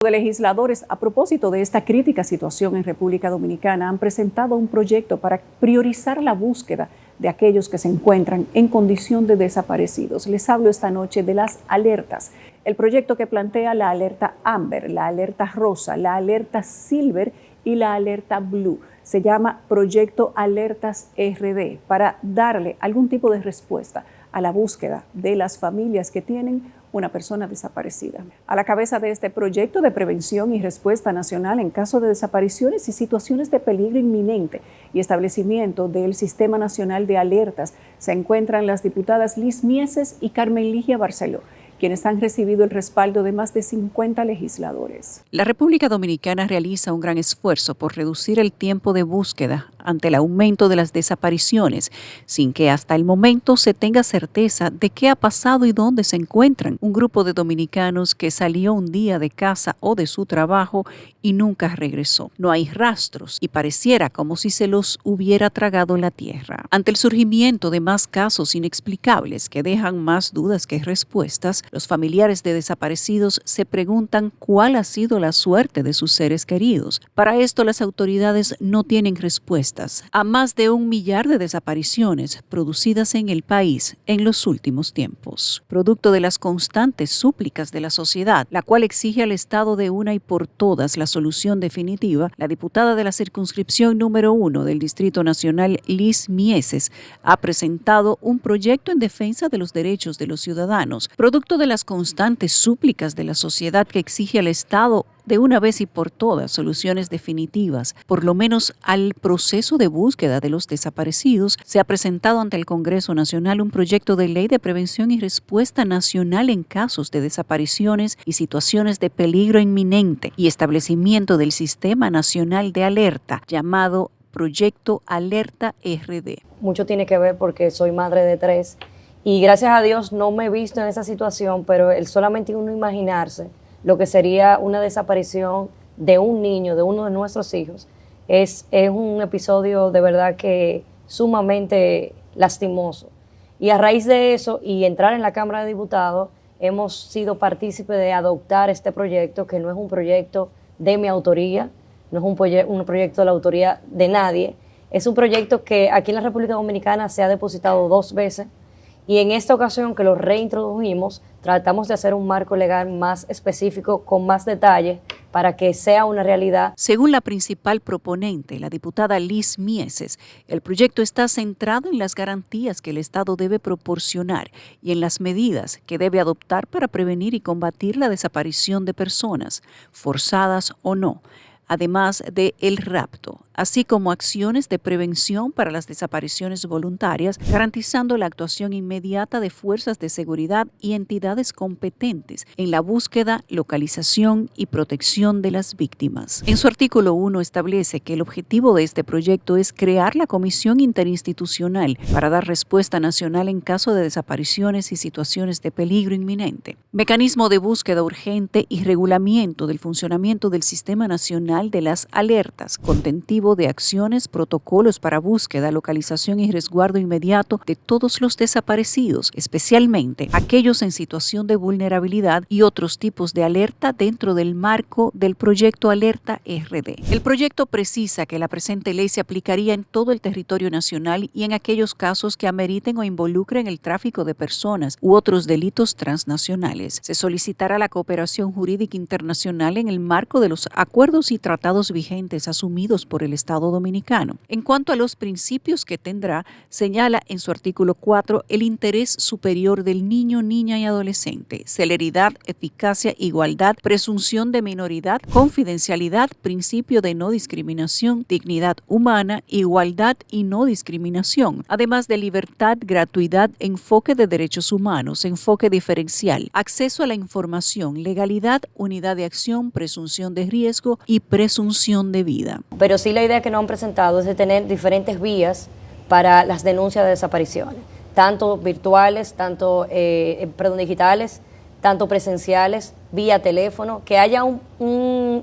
De legisladores, a propósito de esta crítica situación en República Dominicana, han presentado un proyecto para priorizar la búsqueda de aquellos que se encuentran en condición de desaparecidos. Les hablo esta noche de las alertas. El proyecto que plantea la alerta Amber, la alerta Rosa, la alerta Silver y la alerta Blue. Se llama Proyecto Alertas RD para darle algún tipo de respuesta a la búsqueda de las familias que tienen una persona desaparecida. A la cabeza de este proyecto de prevención y respuesta nacional en caso de desapariciones y situaciones de peligro inminente y establecimiento del Sistema Nacional de Alertas se encuentran las diputadas Liz Mieses y Carmen Ligia Barceló, quienes han recibido el respaldo de más de 50 legisladores. La República Dominicana realiza un gran esfuerzo por reducir el tiempo de búsqueda ante el aumento de las desapariciones, sin que hasta el momento se tenga certeza de qué ha pasado y dónde se encuentran. Un grupo de dominicanos que salió un día de casa o de su trabajo y nunca regresó. No hay rastros y pareciera como si se los hubiera tragado la tierra. Ante el surgimiento de más casos inexplicables que dejan más dudas que respuestas, los familiares de desaparecidos se preguntan cuál ha sido la suerte de sus seres queridos. Para esto, las autoridades no tienen respuestas a más de 1 millar de desapariciones producidas en el país en los últimos tiempos. Producto de las constantes súplicas de la sociedad, la cual exige al Estado de una y por todas la solución definitiva, la diputada de la circunscripción número 1 del Distrito Nacional, Liz Mieses, ha presentado un proyecto en defensa de los derechos de los ciudadanos, producto de las constantes súplicas de la sociedad que exige al Estado de una vez y por todas soluciones definitivas, por lo menos al proceso de búsqueda de los desaparecidos. Se ha presentado ante el Congreso Nacional un proyecto de ley de prevención y respuesta nacional en casos de desapariciones y situaciones de peligro inminente y establecimiento del Sistema Nacional de Alerta, llamado Proyecto Alerta RD. Mucho tiene que ver porque soy madre de 3 y gracias a Dios no me he visto en esa situación, pero el solamente uno imaginarse lo que sería una desaparición de un niño, de uno de nuestros hijos, es un episodio de verdad que sumamente lastimoso. Y a raíz de eso y entrar en la Cámara de Diputados, hemos sido partícipes de adoptar este proyecto, que no es un proyecto de mi autoría, no es un proyecto de la autoría de nadie, es un proyecto que aquí en la República Dominicana se ha depositado 2 veces, y en esta ocasión que lo reintrodujimos, tratamos de hacer un marco legal más específico, con más detalles, para que sea una realidad. Según la principal proponente, la diputada Liz Mieses, el proyecto está centrado en las garantías que el Estado debe proporcionar y en las medidas que debe adoptar para prevenir y combatir la desaparición de personas, forzadas o no, además de el rapto, así como acciones de prevención para las desapariciones voluntarias, garantizando la actuación inmediata de fuerzas de seguridad y entidades competentes en la búsqueda, localización y protección de las víctimas. En su artículo 1 establece que el objetivo de este proyecto es crear la Comisión Interinstitucional para dar respuesta nacional en caso de desapariciones y situaciones de peligro inminente, mecanismo de búsqueda urgente y regulamiento del funcionamiento del Sistema Nacional de las Alertas, contentivo de acciones, protocolos para búsqueda, localización y resguardo inmediato de todos los desaparecidos, especialmente aquellos en situación de vulnerabilidad, y otros tipos de alerta dentro del marco del Proyecto Alerta RD. El proyecto precisa que la presente ley se aplicaría en todo el territorio nacional y en aquellos casos que ameriten o involucren el tráfico de personas u otros delitos transnacionales. Se solicitará la cooperación jurídica internacional en el marco de los acuerdos y tratados vigentes asumidos por el Estado Dominicano. En cuanto a los principios que tendrá, señala en su artículo 4 el interés superior del niño, niña y adolescente, celeridad, eficacia, igualdad, presunción de minoridad, confidencialidad, principio de no discriminación, dignidad humana, igualdad y no discriminación, además de libertad, gratuidad, enfoque de derechos humanos, enfoque diferencial, acceso a la información, legalidad, unidad de acción, presunción de riesgo y presunción de vida. Pero sí, la idea que nos han presentado es de tener diferentes vías para las denuncias de desapariciones, tanto virtuales, tanto digitales, tanto presenciales, vía teléfono, que haya un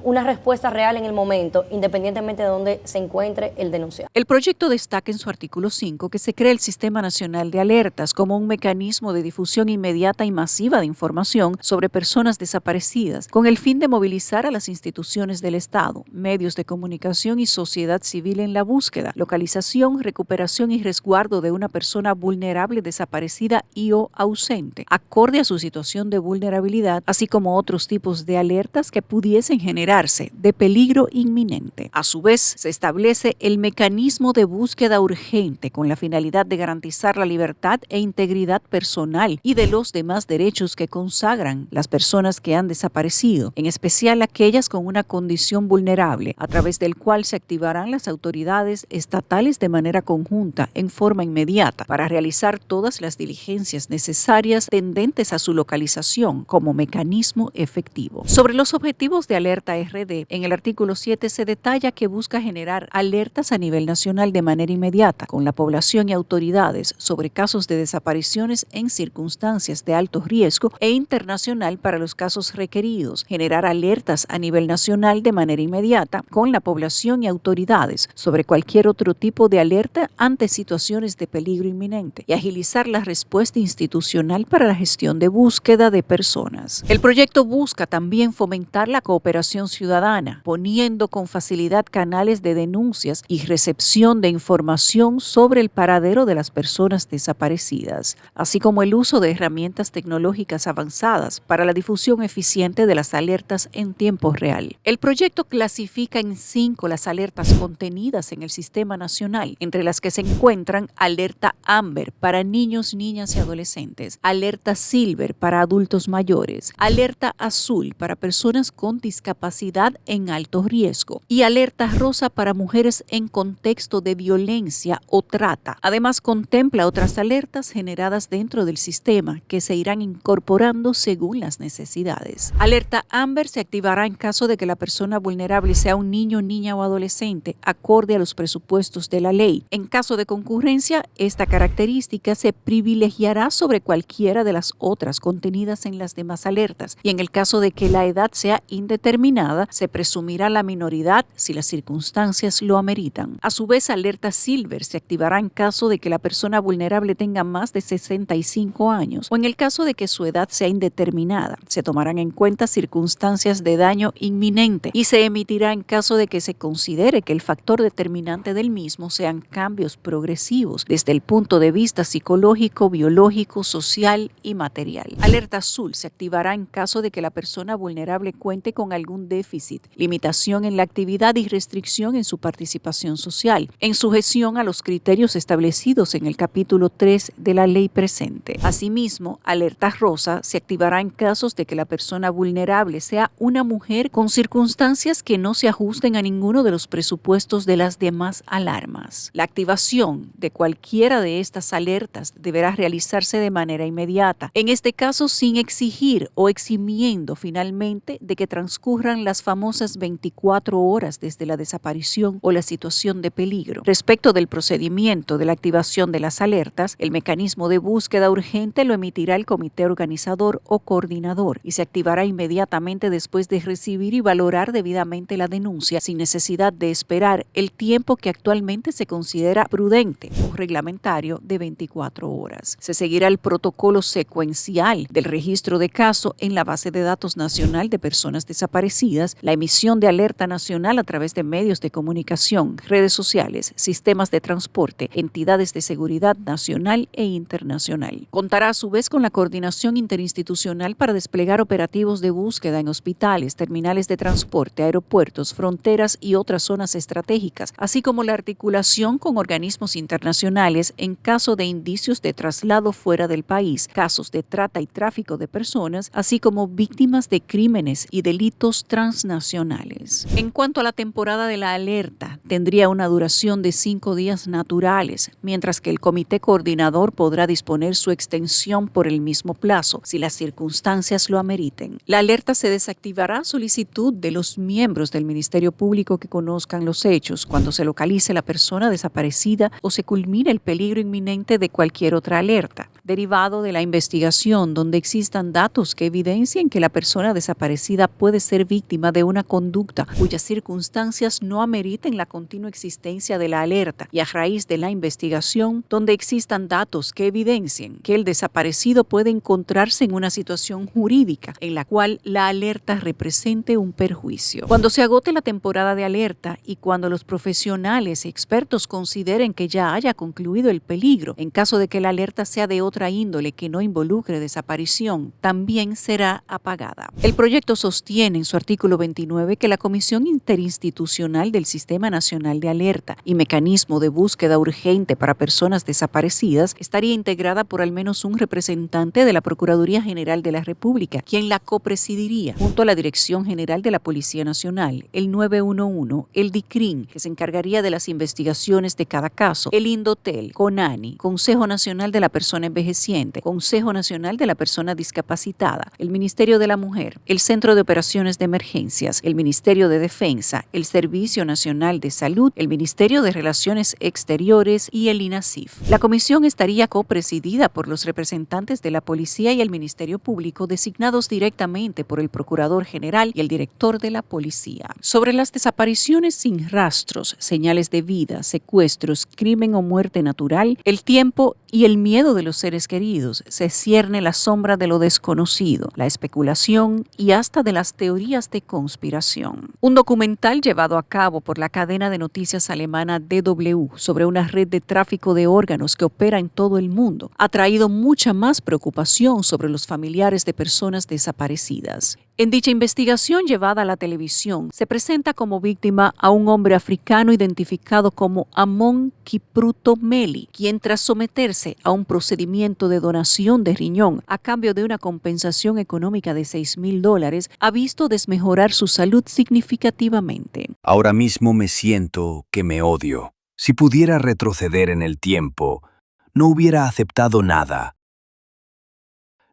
una respuesta real en el momento, independientemente de dónde se encuentre el denunciado. El proyecto destaca en su artículo 5 que se cree el Sistema Nacional de Alertas como un mecanismo de difusión inmediata y masiva de información sobre personas desaparecidas, con el fin de movilizar a las instituciones del Estado, medios de comunicación y sociedad civil en la búsqueda, localización, recuperación y resguardo de una persona vulnerable, desaparecida y o ausente, acorde a su situación de vulnerabilidad, así como otros tipos de alertas que pudiesen generarse de peligro inminente. A su vez, se establece el mecanismo de búsqueda urgente con la finalidad de garantizar la libertad e integridad personal y de los demás derechos que consagran las personas que han desaparecido, en especial aquellas con una condición vulnerable, a través del cual se activarán las autoridades estatales de manera conjunta en forma inmediata para realizar todas las diligencias necesarias tendentes a su localización como mecanismo efectivo. Sobre los objetivos de Alerta RD, en el artículo 7 se detalla que busca generar alertas a nivel nacional de manera inmediata con la población y autoridades sobre casos de desapariciones en circunstancias de alto riesgo e internacional para los casos requeridos, generar alertas a nivel nacional de manera inmediata con la población y autoridades sobre cualquier otro tipo de alerta ante situaciones de peligro inminente y agilizar la respuesta institucional para la gestión de búsqueda de personas. El proyecto busca también fomentar la cooperación ciudadana, poniendo con facilidad canales de denuncias y recepción de información sobre el paradero de las personas desaparecidas, así como el uso de herramientas tecnológicas avanzadas para la difusión eficiente de las alertas en tiempo real. El proyecto clasifica en 5 las alertas contenidas en el Sistema Nacional, entre las que se encuentran Alerta Amber para niños, niñas y adolescentes, Alerta Silver para adultos mayores, Alerta Azul para personas con discapacidad en alto riesgo y Alerta Rosa para mujeres en contexto de violencia o trata. Además, contempla otras alertas generadas dentro del sistema que se irán incorporando según las necesidades. Alerta Amber se activará en caso de que la persona vulnerable sea un niño, niña o adolescente, acorde a los presupuestos de la ley. En caso de concurrencia, esta característica se privilegiará sobre cualquiera de las otras contenidas en las demás alertas, y en el caso de que la edad sea indeterminada, se presumirá la minoridad si las circunstancias lo ameritan. A su vez, Alerta Silver se activará en caso de que la persona vulnerable tenga más de 65 años o en el caso de que su edad sea indeterminada. Se tomarán en cuenta circunstancias de daño inminente y se emitirá en caso de que se considere que el factor determinante del mismo sean cambios progresivos desde el punto de vista psicológico, biológico, social y material. Alerta Azul se activará en caso de que la persona vulnerable cuente con algún déficit, limitación en la actividad y restricción en su participación social, en sujeción a los criterios establecidos en el capítulo 3 de la ley presente. Asimismo, Alerta Rosa se activará en casos de que la persona vulnerable sea una mujer con circunstancias que no se ajusten a ninguno de los presupuestos de las demás alarmas. La activación de cualquiera de estas alertas deberá realizarse de manera inmediata, en este caso sin exigir o eximiendo finalmente de que transcurran las famosas 24 horas desde la desaparición o la situación de peligro. Respecto del procedimiento de la activación de las alertas, el mecanismo de búsqueda urgente lo emitirá el comité organizador o coordinador y se activará inmediatamente después de recibir y valorar debidamente la denuncia, sin necesidad de esperar el tiempo que actualmente se considera prudente o reglamentario de 24 horas. Se seguirá el protocolo secuencial del registro de caso en la base de datos nacional de personas desaparecidas, la emisión de alerta nacional a través de medios de comunicación, redes sociales, sistemas de transporte, entidades de seguridad nacional e internacional. Contará a su vez con la coordinación interinstitucional para desplegar operativos de búsqueda en hospitales, terminales de transporte, aeropuertos, fronteras y otras zonas estratégicas, así como la articulación con organismos internacionales en caso de indicios de traslado fuera del país, casos de trata y tráfico de personas, así como víctimas de crímenes y delitos transnacionales. En cuanto a la temporada de la alerta, tendría una duración de 5 días naturales, mientras que el comité coordinador podrá disponer su extensión por el mismo plazo, si las circunstancias lo ameriten. La alerta se desactivará a solicitud de los miembros del Ministerio Público que conozcan los hechos cuando se localice la persona desaparecida o se culmine el peligro inminente de cualquier otra alerta, derivado de la investigación donde existan datos que evidencien que la persona desaparecida puede ser víctima víctima de una conducta cuyas circunstancias no ameriten la continua existencia de la alerta y a raíz de la investigación donde existan datos que evidencien que el desaparecido puede encontrarse en una situación jurídica en la cual la alerta represente un perjuicio. Cuando se agote la temporada de alerta y cuando los profesionales y expertos consideren que ya haya concluido el peligro, en caso de que la alerta sea de otra índole que no involucre desaparición, también será apagada. El proyecto sostiene en su artículo 29 que la Comisión Interinstitucional del Sistema Nacional de Alerta y Mecanismo de Búsqueda Urgente para Personas Desaparecidas estaría integrada por al menos un representante de la Procuraduría General de la República, quien la copresidiría, junto a la Dirección General de la Policía Nacional, el 911, el DICRIN, que se encargaría de las investigaciones de cada caso, el Indotel, CONANI, Consejo Nacional de la Persona Envejeciente, Consejo Nacional de la Persona Discapacitada, el Ministerio de la Mujer, el Centro de Operaciones de Emergencias, el Ministerio de Defensa, el Servicio Nacional de Salud, el Ministerio de Relaciones Exteriores y el INASIF. La comisión estaría copresidida por los representantes de la Policía y el Ministerio Público designados directamente por el Procurador General y el Director de la Policía. Sobre las desapariciones sin rastros, señales de vida, secuestros, crimen o muerte natural, el tiempo y el miedo de los seres queridos se cierne la sombra de lo desconocido, la especulación y hasta de las teorías de conspiración. Un documental llevado a cabo por la cadena de noticias alemana DW sobre una red de tráfico de órganos que opera en todo el mundo ha traído mucha más preocupación sobre los familiares de personas desaparecidas. En dicha investigación llevada a la televisión, se presenta como víctima a un hombre africano identificado como Amon Kipruto Meli, quien tras someterse a un procedimiento de donación de riñón a cambio de una compensación económica de $6,000, ha visto desmejorar su salud significativamente. Ahora mismo me siento que me odio. Si pudiera retroceder en el tiempo, no hubiera aceptado nada.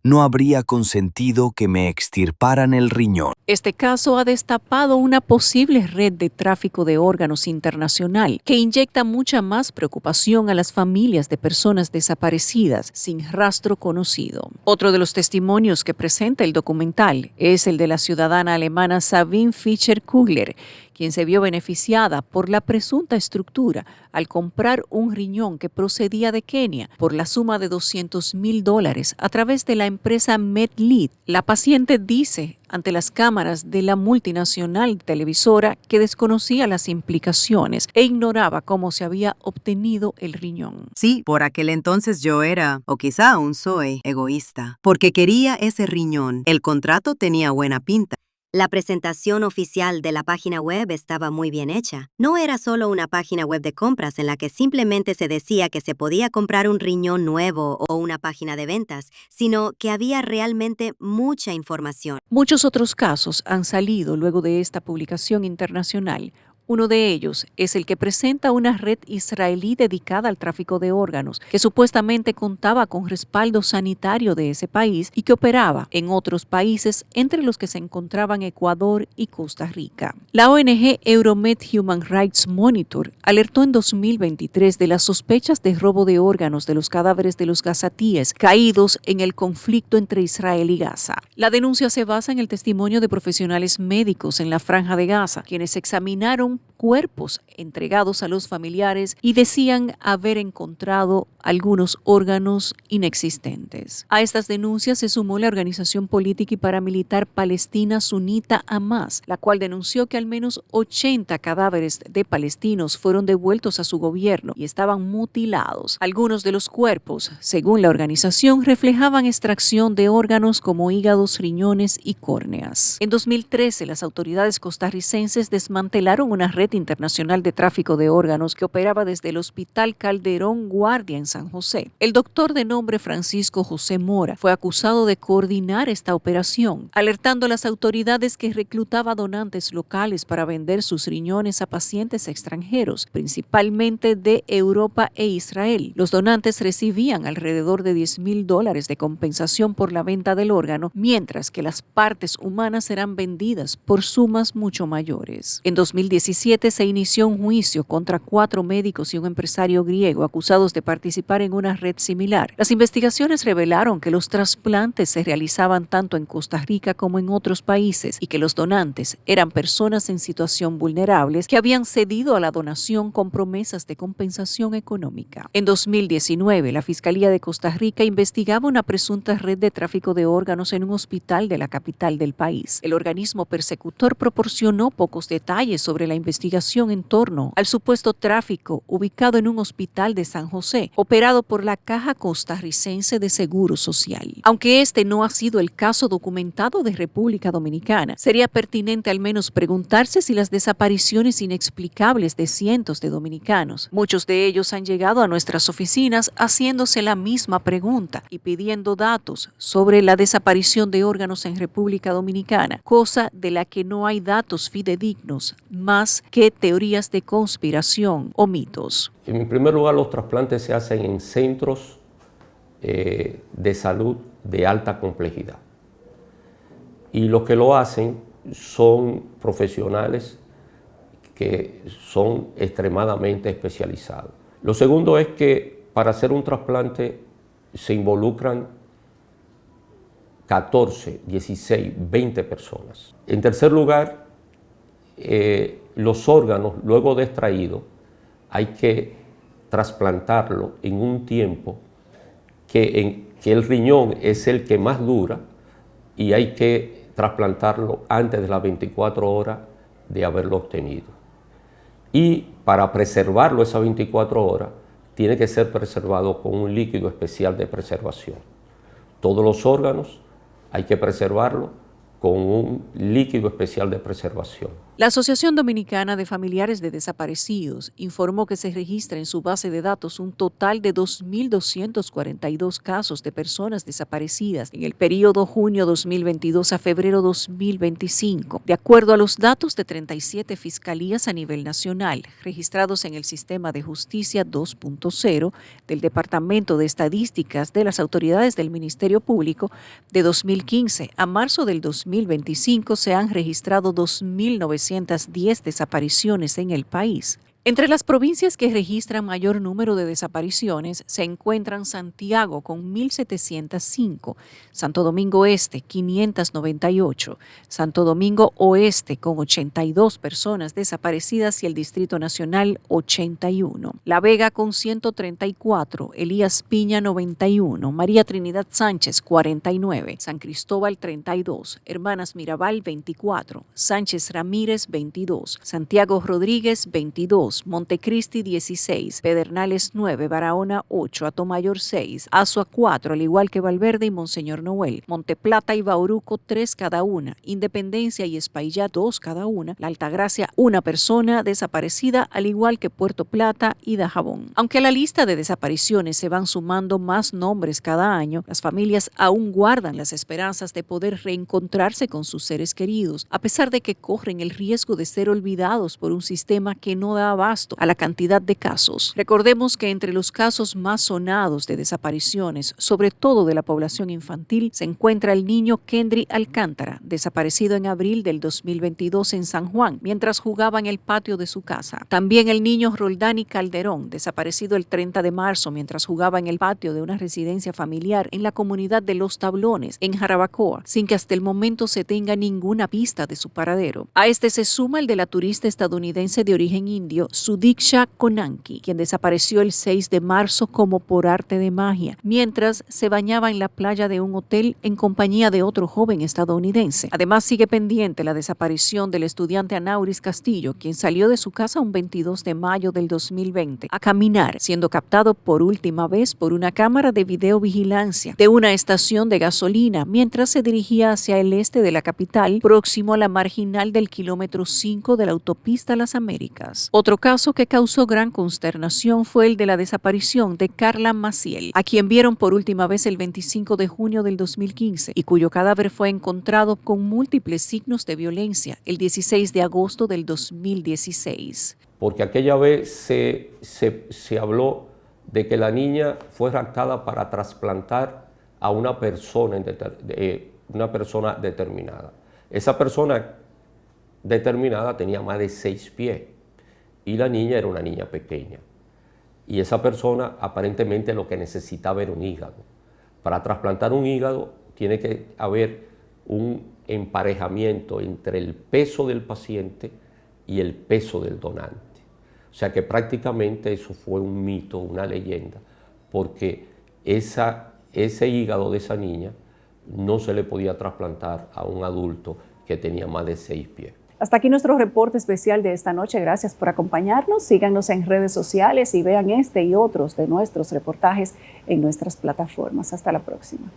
No habría consentido que me extirparan el riñón. Este caso ha destapado una posible red de tráfico de órganos internacional que inyecta mucha más preocupación a las familias de personas desaparecidas sin rastro conocido. Otro de los testimonios que presenta el documental es el de la ciudadana alemana Sabine Fischer-Kugler, quien se vio beneficiada por la presunta estructura al comprar un riñón que procedía de Kenia por la suma de $200,000 a través de la empresa MedLead. La paciente dice ante las cámaras de la multinacional televisora que desconocía las implicaciones e ignoraba cómo se había obtenido el riñón. Sí, por aquel entonces yo era, o quizá aún soy, egoísta, porque quería ese riñón. El contrato tenía buena pinta. La presentación oficial de la página web estaba muy bien hecha. No era solo una página web de compras en la que simplemente se decía que se podía comprar un riñón nuevo o una página de ventas, sino que había realmente mucha información. Muchos otros casos han salido luego de esta publicación internacional. Uno de ellos es el que presenta una red israelí dedicada al tráfico de órganos, que supuestamente contaba con respaldo sanitario de ese país y que operaba en otros países, entre los que se encontraban Ecuador y Costa Rica. La ONG Euromed Human Rights Monitor alertó en 2023 de las sospechas de robo de órganos de los cadáveres de los gazatíes caídos en el conflicto entre Israel y Gaza. La denuncia se basa en el testimonio de profesionales médicos en la Franja de Gaza, quienes examinaron cuerpos entregados a los familiares y decían haber encontrado algunos órganos inexistentes. A estas denuncias se sumó la organización política y paramilitar palestina sunita Hamas, la cual denunció que al menos 80 cadáveres de palestinos fueron devueltos a su gobierno y estaban mutilados. Algunos de los cuerpos, según la organización, reflejaban extracción de órganos como hígados, riñones y córneas. En 2013, las autoridades costarricenses desmantelaron una red internacional de tráfico de órganos que operaba desde el Hospital Calderón Guardia en San José. El doctor de nombre Francisco José Mora fue acusado de coordinar esta operación, alertando a las autoridades que reclutaba donantes locales para vender sus riñones a pacientes extranjeros, principalmente de Europa e Israel. Los donantes recibían alrededor de $10,000 de compensación por la venta del órgano, mientras que las partes humanas eran vendidas por sumas mucho mayores. En 2017, 2017 se inició un juicio contra 4 médicos y un empresario griego acusados de participar en una red similar. Las investigaciones revelaron que los trasplantes se realizaban tanto en Costa Rica como en otros países y que los donantes eran personas en situación vulnerables que habían cedido a la donación con promesas de compensación económica. En 2019, la Fiscalía de Costa Rica investigaba una presunta red de tráfico de órganos en un hospital de la capital del país. El organismo persecutor proporcionó pocos detalles sobre la investigación en torno al supuesto tráfico ubicado en un hospital de San José, operado por la Caja Costarricense de Seguro Social. Aunque este no ha sido el caso documentado de República Dominicana, sería pertinente al menos preguntarse si las desapariciones inexplicables de cientos de dominicanos, muchos de ellos han llegado a nuestras oficinas haciéndose la misma pregunta y pidiendo datos sobre la desaparición de órganos en República Dominicana, cosa de la que no hay datos fidedignos más que teorías de conspiración o mitos. En primer lugar, los trasplantes se hacen en centros de salud de alta complejidad. Y los que lo hacen son profesionales que son extremadamente especializados. Lo segundo es que para hacer un trasplante se involucran 14, 16, 20 personas. En tercer lugar, los órganos, luego de extraído, hay que trasplantarlo en un tiempo que el riñón es el que más dura y hay que trasplantarlo antes de las 24 horas de haberlo obtenido. Y para preservarlo esas 24 horas, tiene que ser preservado con un líquido especial de preservación. Todos los órganos hay que preservarlo con un líquido especial de preservación. La Asociación Dominicana de Familiares de Desaparecidos informó que se registra en su base de datos un total de 2.242 casos de personas desaparecidas en el periodo junio 2022 a febrero 2025, de acuerdo a los datos de 37 fiscalías a nivel nacional, registrados en el Sistema de Justicia 2.0 del Departamento de Estadísticas de las Autoridades del Ministerio Público. De 2015 a marzo del 2025 se han registrado 2.910 desapariciones en el país. Entre las provincias que registran mayor número de desapariciones se encuentran Santiago con 1.705, Santo Domingo Este 598, Santo Domingo Oeste con 82 personas desaparecidas y el Distrito Nacional 81, La Vega con 134, Elías Piña 91, María Trinidad Sánchez 49, San Cristóbal 32, Hermanas Mirabal 24, Sánchez Ramírez 22, Santiago Rodríguez 22, Montecristi 16, Pedernales 9, Barahona 8, Atomayor 6, Azua 4, al igual que Valverde y Monseñor Noel, Monteplata y Bauruco 3 cada una, Independencia y Espaillat 2 cada una, La Altagracia 1 persona desaparecida, al igual que Puerto Plata y Dajabón. Aunque a la lista de desapariciones se van sumando más nombres cada año, las familias aún guardan las esperanzas de poder reencontrarse con sus seres queridos, a pesar de que corren el riesgo de ser olvidados por un sistema que no da abasto a la cantidad de casos. Recordemos que entre los casos más sonados de desapariciones, sobre todo de la población infantil, se encuentra el niño Kendry Alcántara, desaparecido en abril del 2022 en San Juan, mientras jugaba en el patio de su casa. También el niño Roldani Calderón, desaparecido el 30 de marzo mientras jugaba en el patio de una residencia familiar en la comunidad de Los Tablones, en Jarabacoa, sin que hasta el momento se tenga ninguna pista de su paradero. A este se suma el de la turista estadounidense de origen indio, Sudiksha Konanki, quien desapareció el 6 de marzo como por arte de magia, mientras se bañaba en la playa de un hotel en compañía de otro joven estadounidense. Además, sigue pendiente la desaparición del estudiante Anauris Castillo, quien salió de su casa un 22 de mayo del 2020 a caminar, siendo captado por última vez por una cámara de videovigilancia de una estación de gasolina mientras se dirigía hacia el este de la capital, próximo a la marginal del kilómetro 5 de la autopista Las Américas. Otro caso que causó gran consternación fue el de la desaparición de Carla Maciel, a quien vieron por última vez el 25 de junio del 2015 y cuyo cadáver fue encontrado con múltiples signos de violencia el 16 de agosto del 2016. Porque aquella vez se habló de que la niña fue raptada para trasplantar a una persona determinada. Esa persona determinada tenía más de 6 pies. y la niña era una niña pequeña. Y esa persona aparentemente lo que necesitaba era un hígado. Para trasplantar un hígado tiene que haber un emparejamiento entre el peso del paciente y el peso del donante. O sea que prácticamente eso fue un mito, una leyenda, porque ese hígado de esa niña no se le podía trasplantar a un adulto que tenía más de 6 pies. Hasta aquí nuestro reporte especial de esta noche. Gracias por acompañarnos. Síganos en redes sociales y vean este y otros de nuestros reportajes en nuestras plataformas. Hasta la próxima.